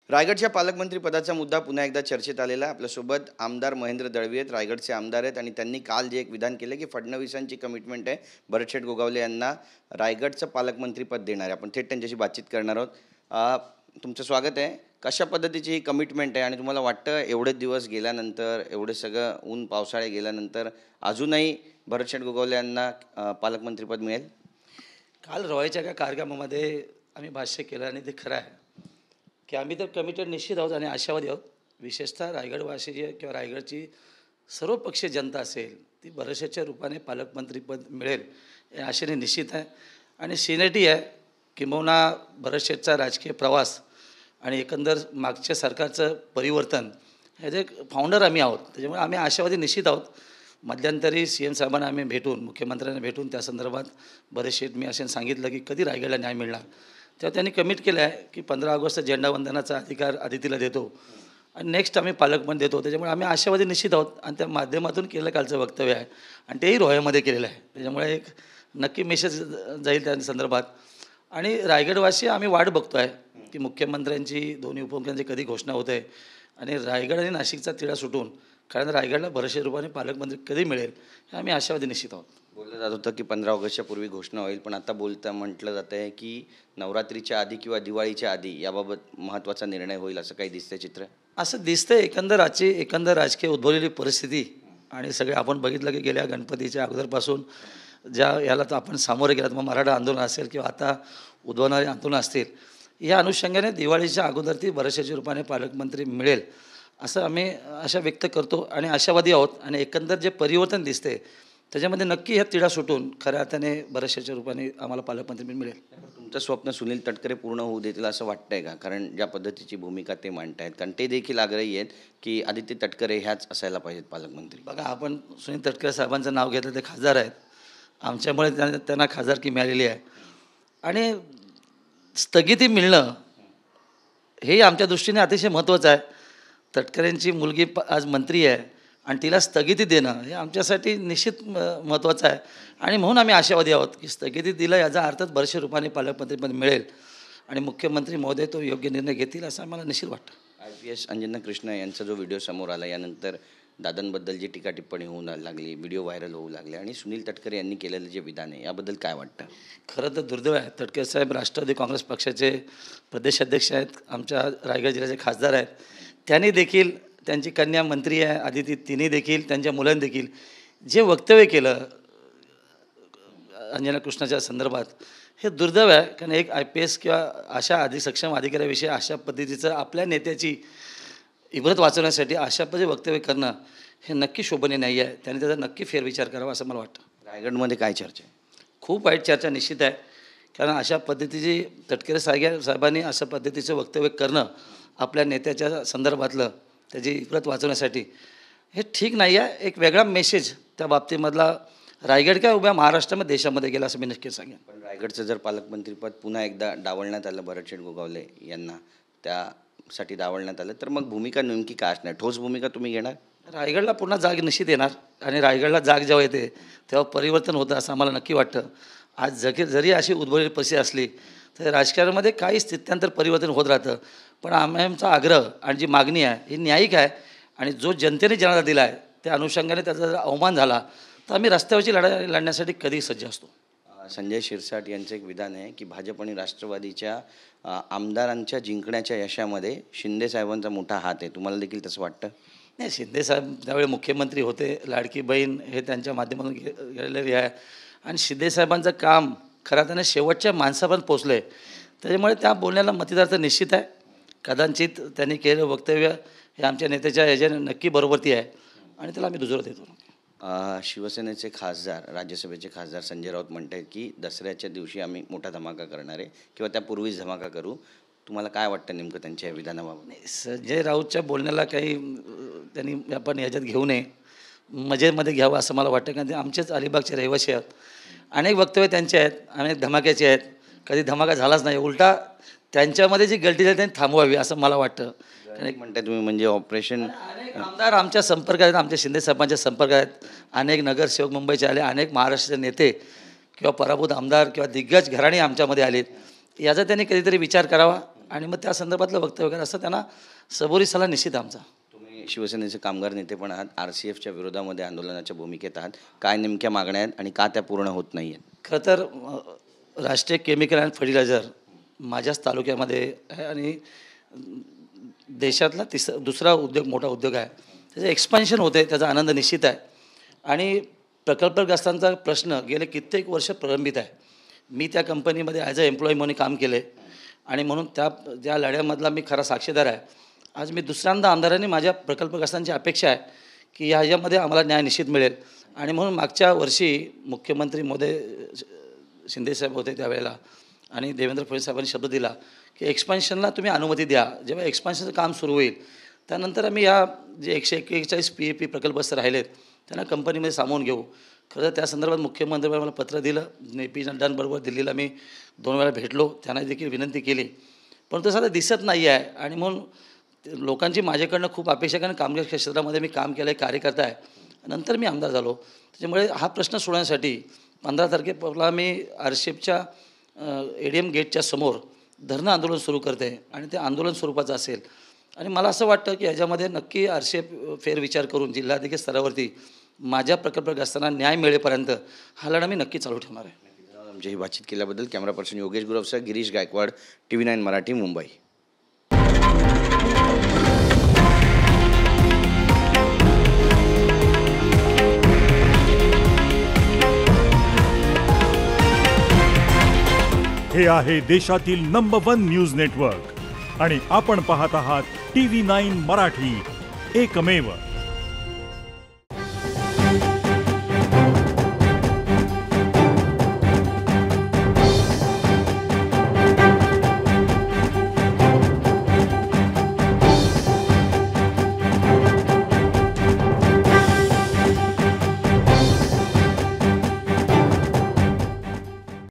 रायगडच्या पालकमंत्री पदाचा मुद्दा पुन्हा एकदा चर्चेत आलेला आहे. आपल्यासोबत आमदार महेंद्र दळवी आहेत, रायगडचे आमदार आहेत आणि त्यांनी काल जे एक विधान केलं की फडणवीसांची कमिटमेंट आहे भरतशेठ गोगावले यांना रायगडचं पालकमंत्रीपद देणार आहे. आपण थेट त्यांच्याशी बातचीत करणार आहोत. तुमचं स्वागत आहे. कशा पद्धतीची ही कमिटमेंट आहे आणि तुम्हाला वाटतं एवढे दिवस गेल्यानंतर, एवढे सगळं ऊन पावसाळे गेल्यानंतर अजूनही भरतशेठ गोगावले यांना पालकमंत्रीपद मिळेल? काल रॉयच्या एका कार्यक्रमामध्ये आम्ही भाष्य केलं आणि ते खरं आहे की आम्ही तर कमिटेड निश्चित आहोत आणि आशावादी आहोत. विशेषतः रायगडवासी जे किंवा रायगडची सर्वपक्षीय जनता असेल ती भरतशेठच्या रूपाने पालकमंत्रीपद मिळेल या आशेने निश्चित आहे. आणि सिनेटी आहे किंबहुना भरतशेठचा राजकीय प्रवास आणि एकंदर मागच्या सरकारचं परिवर्तन ह्याचे फाउंडर आम्ही आहोत. त्याच्यामुळे आम्ही आशावादी निश्चित आहोत. मध्यंतरी CM साहेबांना आम्ही भेटून, मुख्यमंत्र्यांना भेटून त्या संदर्भात भरतशेठ मी असे सांगितलं की कधी रायगडला न्याय मिळणार. तेव्हा त्यांनी कमिट केलं आहे की 15 ऑगस्ट झेंडावंदनाचा अधिकार आदितीला देतो आणि नेक्स्ट आम्ही पालकमंत्री देतो. त्याच्यामुळे आम्ही आशावादी निश्चित आहोत आणि त्या माध्यमातून केलं कालचं वक्तव्य आहे आणि तेही रोह्यामध्ये केलेलं आहे. त्याच्यामुळे एक नक्की मेसेज जाईल त्या संदर्भात. आणि रायगडवासी आम्ही वाट बघतो आहे की मुख्यमंत्र्यांची, दोन्ही उपमुख्यमंत्र्यांची कधी घोषणा होते आहे आणि रायगड आणि नाशिकचा तिढा सुटून कारण रायगडला भरतशेठ रूपाने पालकमंत्री कधी मिळेल हे आम्ही आशावादी निश्चित आहोत. बोललं जात होतं की 15 ऑगस्टच्या पूर्वी घोषणा होईल, पण आता म्हटलं जात आहे की नवरात्रीच्या आधी किंवा दिवाळीच्या आधी याबाबत महत्त्वाचा निर्णय होईल असं काही दिसतंय चित्र? असं दिसतंय एकंदर राजकीय उद्भवलेली परिस्थिती आणि सगळे आपण बघितलं की गेल्या गणपतीच्या अगोदरपासून ज्या याला तर आपण सामोरे गेलात, मग मराठा आंदोलन असेल किंवा आता उद्भवणारी आंदोलन असतील, या अनुषंगाने दिवाळीच्या अगोदर ती भरतशेठच्या रूपाने पालकमंत्री मिळेल असं आम्ही आशा व्यक्त करतो आणि आशावादी आहोत. आणि एकंदर जे परिवर्तन दिसते त्याच्यामध्ये नक्की ह्या तिढा सुटून खऱ्या अर्थाने भरतशेठच्या रूपाने आम्हाला पालकमंत्री मिळेल. तुमचं स्वप्न सुनील तटकरे पूर्ण होऊ देतील असं वाटतंय का? कारण ज्या पद्धतीची भूमिका ते मांडत आहेत, कारण ते देखील आग्रही आहेत की आदित्य तटकरे ह्याच असायला पाहिजेत पालकमंत्री. बघा, आपण सुनील तटकरे साहेबांचं नाव घेतलं, ते खासदार आहेत, आमच्यामुळे त्यांना खासदारकी मिळालेली आहे आणि स्थगिती मिळणं हे आमच्या दृष्टीने अतिशय महत्त्वाचं आहे. तटकरेंची मुलगी आज मंत्री आहे आणि तिला स्थगिती देणं हे आमच्यासाठी निश्चित महत्त्वाचं आहे आणि म्हणून आम्ही आशावादी आहोत की स्थगिती दिलं याचा अर्थच भरतशेठ रूपाने पालकमंत्रीपद मिळेल आणि मुख्यमंत्री महोदय तो योग्य निर्णय घेतील असं आम्हाला निश्चित वाटतं. IPS अंजना कृष्ण यांचा जो व्हिडिओ समोर आला यानंतर दादांबद्दल जी टीका टिप्पणी होऊ लागली, व्हिडिओ व्हायरल होऊ लागले आणि सुनील तटकरे यांनी केलेलं जे विधान आहे याबद्दल काय वाटतं? खरं तर दुर्दैव आहे. तटकरे साहेब राष्ट्रवादी काँग्रेस पक्षाचे प्रदेशाध्यक्ष आहेत, आमच्या रायगड जिल्ह्याचे खासदार आहेत. त्यांनी देखील, त्यांची कन्या मंत्री आहे आदिती, तिने देखील, त्यांच्या मुलांनी देखील जे वक्तव्य केलं अंजना कृष्णाच्या संदर्भात हे दुर्दैव आहे. कारण एक IPS किंवा अशा सक्षम अधिकाऱ्याविषयी अशा पद्धतीचं आपल्या नेत्याची इबरत वाचवण्यासाठी अशा पद्धती वक्तव्य करणं हे नक्की शोभनीय नाही आहे. त्याने त्याचा नक्की फेरविचार करावा असं मला वाटतं. रायगडमध्ये काय चर्चा आहे? खूप वाईट चर्चा निश्चित आहे. कारण अशा पद्धतीची तटकरे साहेबांनी अशा पद्धतीचं वक्तव्य करणं आपल्या नेत्याच्या संदर्भातलं, त्याची इबरत वाचवण्यासाठी हे ठीक नाही आहे. एक वेगळा मेसेज त्या बाबतीमधला रायगड काय उभ्या महाराष्ट्रामध्ये, देशामध्ये गेला असं मी नक्की सांगेन. पण रायगडचं जर पालकमंत्रीपद पुन्हा एकदा डावलण्यात आलं भरतशेठ गोगावले यांना, त्यासाठी डावलण्यात आलं, तर मग भूमिका नेमकी काय असणार? ठोस भूमिका तुम्ही घेणार? रायगडला पुन्हा जाग निश्चित येणार आणि रायगडला जाग जेव्हा येते तेव्हा परिवर्तन होतं असं आम्हाला नक्की वाटतं. आज जरी अशी उद्भवलेली परिस्थिती असली तर राजकारणामध्ये काही स्थित्यांतर परिवर्तन होत राहतं, पण आमचा आग्रह आणि जी मागणी आहे ही न्यायिक आहे आणि जो जनतेने जनाधार दिला आहे त्या अनुषंगाने त्याचा जर अवमान झाला तर आम्ही रस्त्यावरची लढाई लढण्यासाठी कधी सज्ज असतो. संजय शिरसाट यांचं एक विधान आहे की भाजप आणि राष्ट्रवादीच्या आमदारांच्या जिंकण्याच्या यशामध्ये शिंदे साहेबांचा मोठा हात आहे. तुम्हाला देखील तसं वाटतं? नाही, शिंदेसाहेब त्यावेळी मुख्यमंत्री होते, लाडकी बहीण हे त्यांच्या माध्यमातून गेलेली आहे आणि शिंदेसाहेबांचं काम खऱ्या अर्थाने शेवटच्या माणसापर्यंत पोचलं आहे. त्याच्यामुळे त्या बोलण्याला मतदार तर निश्चित आहे. कदाचित त्यांनी केलेलं वक्तव्य हे आमच्या नेत्याच्या ह्याच्याने नक्की बरोबरती आहे आणि त्याला आम्ही दुजोरा देतो. शिवसेनेचे खासदार, राज्यसभेचे खासदार संजय राऊत म्हणत आहेत की दसऱ्याच्या दिवशी आम्ही मोठा धमाका करणार आहे किंवा त्यापूर्वीच धमाका करू. तुम्हाला काय वाटतं नेमकं त्यांच्या विधानाबाबत? संजय राऊतच्या बोलण्याला काही त्यांनी आपण याच्यात घेऊ नये, मजेमध्ये घ्यावं असं मला वाटतं. कारण ते आमचेच अलिबागचे रहिवासी आहेत. अनेक वक्तव्य त्यांचे आहेत, अनेक धमाक्याचे आहेत. कधी धमाका झालाच नाही, उलटा त्यांच्यामध्ये जी गलती झाली त्यांनी थांबवावी असं मला वाटतं. अनेक म्हणताय तुम्ही, म्हणजे ऑपरेशन अनेक आमदार आमच्या संपर्कात आहेत, आमच्या शिंदे साहेबांच्या संपर्कात आहेत. अनेक नगरसेवक मुंबईचे आले, अनेक महाराष्ट्राचे नेते किंवा पराभूत आमदार किंवा दिग्गज घराणे आमच्यामध्ये आलेत. याचा त्यांनी कधीतरी विचार करावा आणि मग त्या संदर्भातलं वक्तव्य वगैरे असं त्यांना सबोरी सल्ला निश्चित आमचा. तुम्ही शिवसेनेचे कामगार नेते पण आहात, RCFच्या विरोधामध्ये आंदोलनाच्या भूमिकेत आहात. काय नेमक्या मागण्या आहेत आणि का त्या पूर्ण होत नाही आहेत? खरं तर राष्ट्रीय केमिकल अँड फर्टिलायझर माझ्याच तालुक्यामध्ये आहे आणि देशातला दुसरा उद्योग, मोठा उद्योग आहे. त्याचं एक्सपान्शन होते, त्याचा आनंद निश्चित आहे. आणि प्रकल्पग्रस्तांचा प्रश्न गेले कित्येक वर्ष प्रलंबित आहे. मी त्या कंपनीमध्ये ॲज अ एम्प्लॉई म्हणून काम केले आणि म्हणून त्या लढ्यामधला मी खरा साक्षीदार आहे. आज मी दुसऱ्यांदा आमदारांनी माझ्या प्रकल्पग्रस्तांची अपेक्षा आहे की ह्याच्यामध्ये आम्हाला न्याय निश्चित मिळेल. आणि म्हणून मागच्या वर्षी मुख्यमंत्री महोदय शिंदेसाहेब होते त्यावेळेला आणि देवेंद्र फडणवीस साहेबांनी शब्द दिला की एक्सपान्शनला तुम्ही अनुमती द्या. जेव्हा एक्सपान्शनचं काम सुरू होईल त्यानंतर आम्ही या जे 141 PAP प्रकल्पस्थ राहिलेत त्यांना कंपनीमध्ये सामावून घेऊ. खरं तर त्या संदर्भात मुख्यमंत्र्यांनी मला पत्र दिलं. पी नड्डांबरोबर दिल्लीला मी 2 वेळा भेटलो, त्यांना देखील विनंती केली, परंतु सध्या दिसत नाही आहे. आणि म्हणून लोकांची माझ्याकडनं खूप अपेक्षा, कारण कामगार क्षेत्रामध्ये मी काम केलं आहे, कार्यकर्ता आहे, नंतर मी आमदार झालो. त्याच्यामुळे हा प्रश्न सोडवण्यासाठी 15 तारखेला मी RCFच्या ADM गेटच्या समोर धरणं आंदोलन सुरू करते आणि ते आंदोलन स्वरूपाचं असेल. आणि मला असं वाटतं की ह्याच्यामध्ये नक्की RCF फेरविचार करून जिल्हाधिकारी स्तरावरती माझ्या प्रकल्पग्रस्तांना न्याय मिळेपर्यंत हा लढा मी नक्की चालू ठेवणार आहे. आमची ही बातचीत केल्याबद्दल कॅमेरा पर्सन योगेश गुरवसह गिरीश गायकवाड, TV9 मराठी, मुंबई. हे आहे देशातील नंबर 1 न्यूज नेटवर्क आणि आपण पाहत आहात TV9 मराठी, एकमेव.